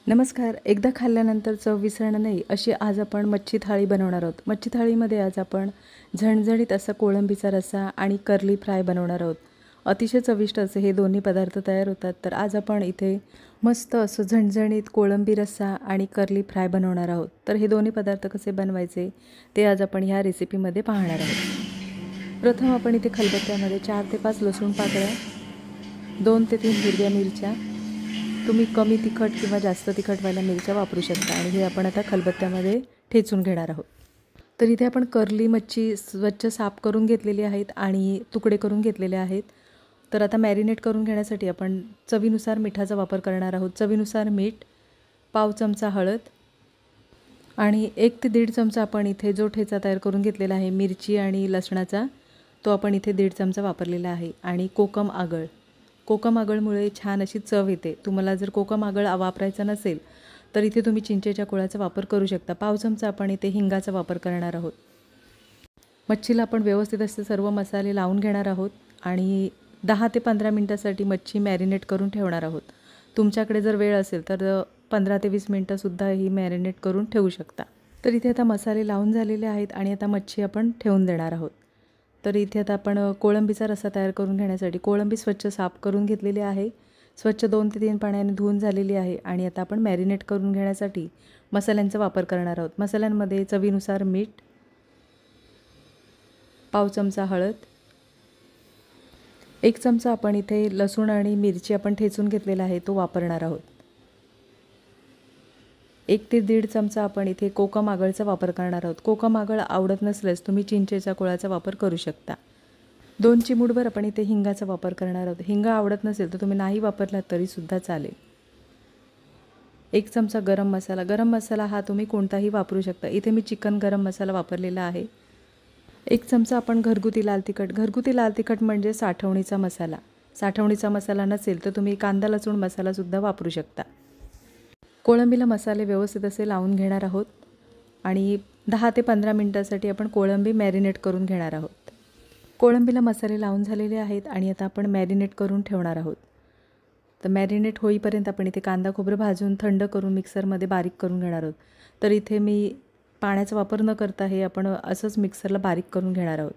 नमस्कार. एकदा खाल्ल्यानंतर चव विसरणार नाही अशी आज आपण मच्छी थाळी बनवणार आहोत. मच्छी थाळीमध्ये आज आपण झणझणीत असा कोळंबीचा रस्सा आणि कर्ली फ्राय बनवणार आहोत. अतिशय चविष्ट असे हे दोन्ही पदार्थ तयार होतात. तर आज आपण इथे मस्त असं झणझणीत कोळंबी रस्सा आणि कर्ली फ्राय बनवणार आहोत. तर हे दोन्ही पदार्थ कसे बनवायचे ते आज आपण ह्या रेसिपीमध्ये पाहणार आहोत. प्रथम आपण इथे खलबत्त्यामध्ये 4 ते 5 लसूण पाकळ्या, 2 ते 3 हिरव्या मिरच्या, तुम्ही कमी तिखट किंवा जास्त तिखटवाल्या मिरच्या वापरू शकता आणि हे आपण आता खलबत्त्यामध्ये ठेचून घेणार आहोत. तर इथे आपण कर्ली मच्छी स्वच्छ साफ करून घेतलेली आहेत आणि तुकडे करून घेतलेले आहेत. तर आता मॅरिनेट करून घेण्यासाठी आपण चवीनुसार मिठाचा वापर करणार आहोत. चवीनुसार मीठ, पाव चमचा हळद आणि 1 ते 1.5 चमचा आपण इथे जो ठेचा तयार करून घेतलेला आहे मिरची आणि लसणाचा, तो आपण इथे 1.5 चमचा वापरलेला आहे. आणि कोकम आगळ, कोकम आगळमुळे छान अशी चव येते. तुम्हाला जर कोकम आगळ वापरायचा नसेल तर इथे तुम्ही चिंचेच्या कोळाचा वापर करू शकता. पाव चमचा आपण इथे हिंगाचा वापर करणार आहोत. मच्छीला आपण व्यवस्थित असे सर्व मसाले लावून घेणार आहोत आणि 10 ते 15 मिनटासाठी मच्छी मॅरिनेट करून ठेवणार आहोत. तुमच्याकडे जर वेळ असेल तर 15 ते 20 मिनटंसुद्धा ही मॅरिनेट करून ठेवू शकता. तर इथे आता मसाले लावून झालेले आहेत आणि आता मच्छी आपण ठेवून देणार आहोत. तर इथे आता आपण कोळंबीचा रस्सा तयार करून घेण्यासाठी कोळंबी स्वच्छ साफ करून घेतलेली आहे. स्वच्छ 2 ते 3 पाण्याने धुवून झालेली आहे आणि आता आपण मॅरिनेट करून घेण्यासाठी मसाल्यांचा वापर करणार आहोत. मसाल्यांमध्ये चवीनुसार मीठ, पाव चमचा हळद, 1 चमचा आपण इथे लसूण आणि मिरची आपण ठेचून घेतलेला आहे तो वापरणार आहोत. 1 ते 1.5 चमचा आपण इथे कोकम आगळचा वापर करणार आहोत. कोकम आगळ आवडत नसल्यास तुम्ही चिंचेच्या कोळाचा वापर करू शकता. 2 चिमूटभर आपण इथे हिंगाचा वापर करणार आहोत. हिंग आवडत नसेल तर तुम्ही नाही वापरला तरीसुद्धा चालेल. 1 चमचा गरम मसाला. गरम मसाला हा तुम्ही कोणताही वापरू शकता. इथे मी चिकन गरम मसाला वापरलेला आहे. 1 चमचा आपण घरगुती लाल तिखट. घरगुती लाल तिखट म्हणजे साठवणीचा मसाला. साठवणीचा मसाला नसेल तर तुम्ही कांदा लसूण मसालासुद्धा वापरू शकता. कोळंबीला मसाले व्यवस्थित असे लावून घेणार आहोत आणि 10 ते 15 मिनटासाठी आपण कोळंबी मॅरिनेट करून घेणार आहोत. कोळंबीला मसाले लावून झालेले आहेत आणि आता आपण मॅरिनेट करून ठेवणार आहोत. तर मॅरिनेट होईपर्यंत आपण इथे कांदा खोबरं भाजून थंड करून मिक्सरमध्ये बारीक करून घेणार आहोत. तर इथे मी पाण्याचा वापर न करता हे आपण असंच मिक्सरला बारीक करून घेणार आहोत.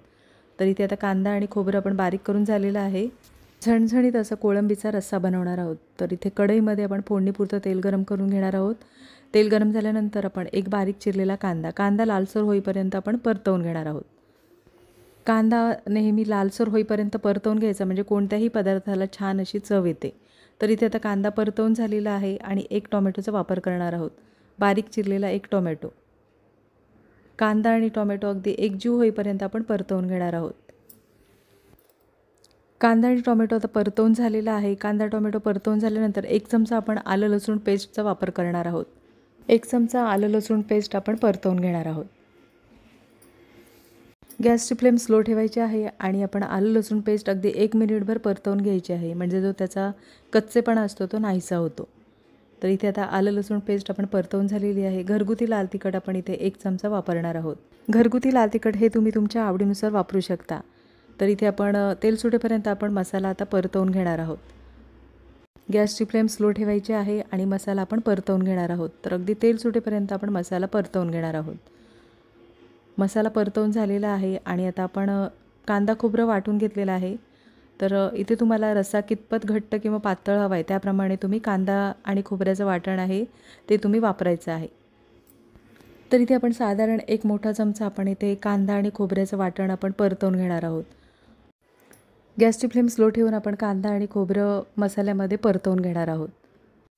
तर इथे आता कांदा आणि खोबरं आपण बारीक करून झालेलं आहे. झणझणीत असा कोळंबीचा रस्सा बनवणार आहोत. तर इथे कढईमध्ये आपण फोडणीपुरतं तेल गरम करून घेणार आहोत. तेल गरम झाल्यानंतर आपण एक बारीक चिरलेला कांदा लालसर होईपर्यंत आपण परतवून घेणार आहोत. कांदा नेहमी लालसर होईपर्यंत परतवून घ्यायचा म्हणजे कोणत्याही पदार्थाला छान अशी चव येते. तर इथे आता कांदा परतवून झालेला आहे आणि 1 टोमॅटोचा वापर करणार आहोत. बारीक चिरलेला 1 टोमॅटो. कांदा आणि टोमॅटो अगदी एकजीव होईपर्यंत आपण परतवून घेणार आहोत. कांदा आणि टोमॅटो आता परतवून झालेला आहे. कांदा टोमॅटो परतवून झाल्यानंतर 1 चमचा आपण आलं लसूण पेस्टचा वापर करणार आहोत. 1 चमचा आलं लसूण पेस्ट आपण परतवून घेणार आहोत. गॅसची फ्लेम स्लो ठेवायची आहे आणि आपण आलं लसूण पेस्ट अगदी 1 मिनिटभर परतवून घ्यायची आहे म्हणजे जो त्याचा कच्चेपणा असतो तो नाहीसा होतो. तर इथे आता आलं लसूण पेस्ट आपण परतवून झालेली आहे. घरगुती लाल तिखट आपण इथे 1 चमचा वापरणार आहोत. घरगुती लाल तिखट हे तुम्ही तुमच्या आवडीनुसार वापरू शकता. तर इथे आपण तेल सुटेपर्यंत आपण मसाला आता परतवून घेणार आहोत. गॅसची फ्लेम स्लो ठेवायची आहे आणि मसाला आपण परतवून घेणार आहोत. तर अगदी तेल सुटेपर्यंत आपण मसाला परतवून घेणार आहोत. मसाला परतवून झालेला आहे आणि आता आपण कांदा खोबरं वाटून घेतलेला आहे. तर इथे तुम्हाला रस्सा कितपत घट्ट किंवा पातळ हवा आहे त्याप्रमाणे तुम्ही कांदा आणि खोबऱ्याचं वाटण आहे ते तुम्ही वापरायचं आहे. तर इथे आपण साधारण 1 मोठा चमचा आपण इथे कांदा आणि खोबऱ्याचं वाटण आपण परतवून घेणार आहोत. गॅसची फ्लेम स्लो ठेवून आपण कांदा आणि खोबरं मसाल्यामध्ये परतवून घेणार आहोत.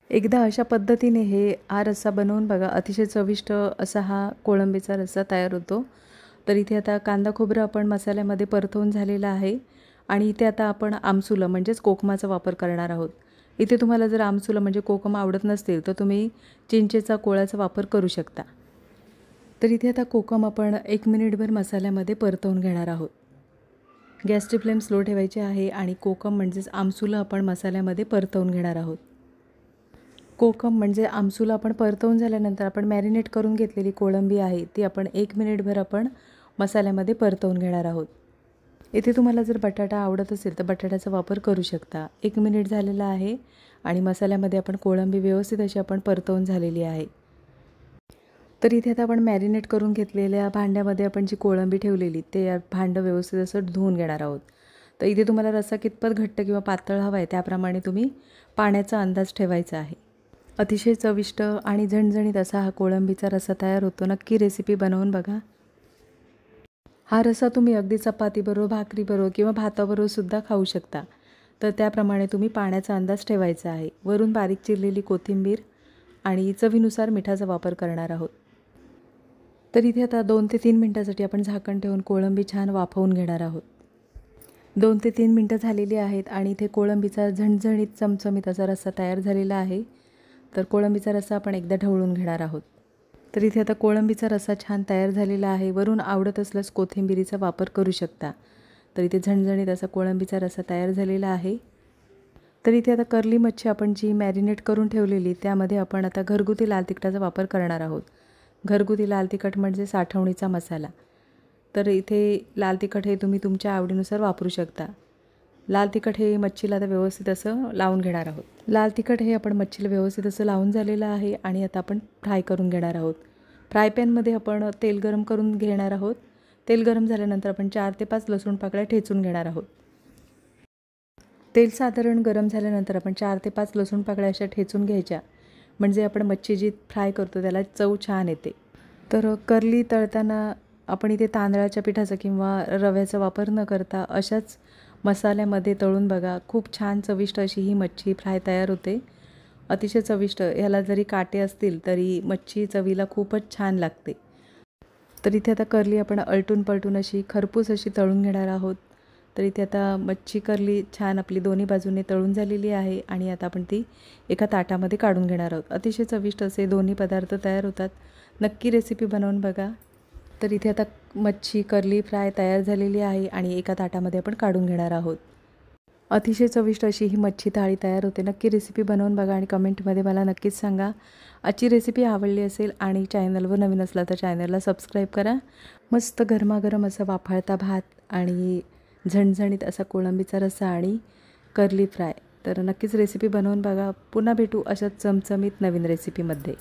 एकदा अशा पद्धतीने हा रस्सा बनवून बघा. अतिशय चविष्ट असा हा कोळंबीचा रस्सा तयार होतो. तर इथे आता कांदा खोबरं आपण मसाल्यामध्ये परतवून झालेला आहे आणि इथे आता आपण आमसुलं म्हणजेच कोकमाचा वापर करणार आहोत. इथे तुम्हाला जर आमसुलं म्हणजे कोकम आवडत नसतील तर तुम्ही चिंचेचा कोळाचा वापर करू शकता. तर इथे आता कोकम आपण 1 मिनिटभर मसाल्यामध्ये परतवून घेणार आहोत. गॅसची फ्लेम स्लो ठेवायची आहे आणि कोकम म्हणजेच आमसुलं आपण मसाल्यामध्ये परतवून घेणार आहोत. कोकम म्हणजे आमसुलं आपण परतवून झाल्यानंतर आपण मॅरिनेट करून घेतलेली कोळंबी आहे ती आपण 1 मिनिटभर आपण मसाल्यामध्ये परतवून घेणार आहोत. इथे तुम्हाला जर बटाटा आवडत असेल तर बटाट्याचा वापर करू शकता. 1 मिनिट झालेला आहे आणि मसाल्यामध्ये आपण कोळंबी व्यवस्थित अशी आपण परतवून झालेली आहे। तर इथे आता आपण मॅरिनेट करून घेतलेल्या भांड्यामध्ये आपण जी कोळंबी ठेवलेली ते भांडं व्यवस्थित असं धुवून घेणार आहोत। तर इथे तुम्हाला रस्सा कितपत घट्ट किंवा पातळ हवा आहे त्याप्रमाणे तुम्ही पाण्याचा अंदाज ठेवायचा आहे। अतिशय चविष्ट आणि झणझणीत असा हा कोळंबीचा रस्सा तयार होतो। नक्की रेसिपी बनवून बघा। हा रस्सा तुम्ही अगदी चपातीबरोबर, भाकरीबरोबर किंवा भाताबरोबर सुद्धा खाऊ शकता। तर त्याप्रमाणे तुम्ही पाण्याचा अंदाज ठेवायचा आहे। वरून बारीक चिरलेली कोथिंबीर आणि चवीनुसार मिठाचा वापर करणार आहोत। तर इथे आता 2 ते 3 मिनिटांसाठी आपण झाकण ठेवून कोळंबी छान वाफवून घेणार आहोत। 2 ते 3 मिनिटं झालेली आहेत आणि इथे कोळंबीचा झणझणीत चमचमीत असा रस्सा तयार झालेला आहे। तर कोळंबीचा रस्सा आपण एकदा ढवळून घेणार आहोत। तर इथे आता कोळंबीचा रस्सा छान तयार झालेला आहे। वरून आवडत असल्यास कोथिंबीरीचा वापर करू शकता। तर इथे झणझणीत असा कोळंबीचा रस्सा तयार झालेला आहे। तर इथे आता कर्ली मच्छी आपण जी मॅरिनेट करून ठेवलेली त्यामध्ये आपण आता घरगुती लाल तिखटाचा वापर करणार आहोत। घरगुती लाल तिखट म्हणजे साठवणीचा मसाला। तर इथे लाल तिखट हे तुम्ही तुमच्या आवडीनुसार वापरू शकता। लाल तिखट हे मच्छीला आता व्यवस्थित असं लावून घेणार आहोत। लाल तिखट हे आपण मच्छीला व्यवस्थित असं लावून झालेलं आहे आणि आता आपण फ्राय करून घेणार आहोत। फ्राय पॅनमध्ये आपण तेल गरम करून घेणार आहोत। तेल गरम झाल्यानंतर आपण 4 ते 5 लसूण पाकळ्या ठेचून घेणार आहोत। तेल साधारण गरम झाल्यानंतर आपण 4 ते 5 लसूण पाकळ्या अशा ठेचून घ्यायच्या, म्हणजे आपण मच्छी जी फ्राय करतो त्याला चव छान येते। तर कर्ली तळताना आपण इथे तांदळाच्या पिठाचा किंवा रव्याचा वापर न करता अशाच मसाल्यामध्ये तळून बघा। खूप छान चविष्ट अशी ही मच्छी फ्राय तयार होते। अतिशय चविष्ट, ह्याला जरी काटे असतील तरी मच्छी चवीला खूपच छान लागते। तर इथे आता कर्ली आपण अलटून पलटून अशी खरपूस अशी तळून घेणार आहोत। तर इथे आता मच्छी कर्ली छान आपली दोन्ही बाजूने तळून झालेली आहे आणि आता आपण ती एका ताटामध्ये काढून घेणार आहोत। अतिशय चविष्ट असे दोन्ही पदार्थ तयार होतात। नक्की रेसिपी बनवून बघा। तर इथे आता मच्छी कर्ली फ्राय तयार झालेली आहे आणि एका ताटामध्ये आपण काढून घेणार आहोत। अतिशय चविष्ट अशी ही मच्छी थाळी तयार होते। नक्की रेसिपी बनवून बघा आणि कमेंटमध्ये मला नक्कीच सांगा। आजची रेसिपी आवडली असेल आणि चॅनलवर नवीन असला तर चॅनलला सबस्क्राईब करा। मस्त गरमागरम असा वाफाळता भात आणि झणझणीत असा कोळंबीचा रस्सा आणि कर्ली फ्राय। तर नक्कीच रेसिपी बनवून बघा। पुन्हा भेटू अशाच चमचमीत नवीन रेसिपीमध्ये।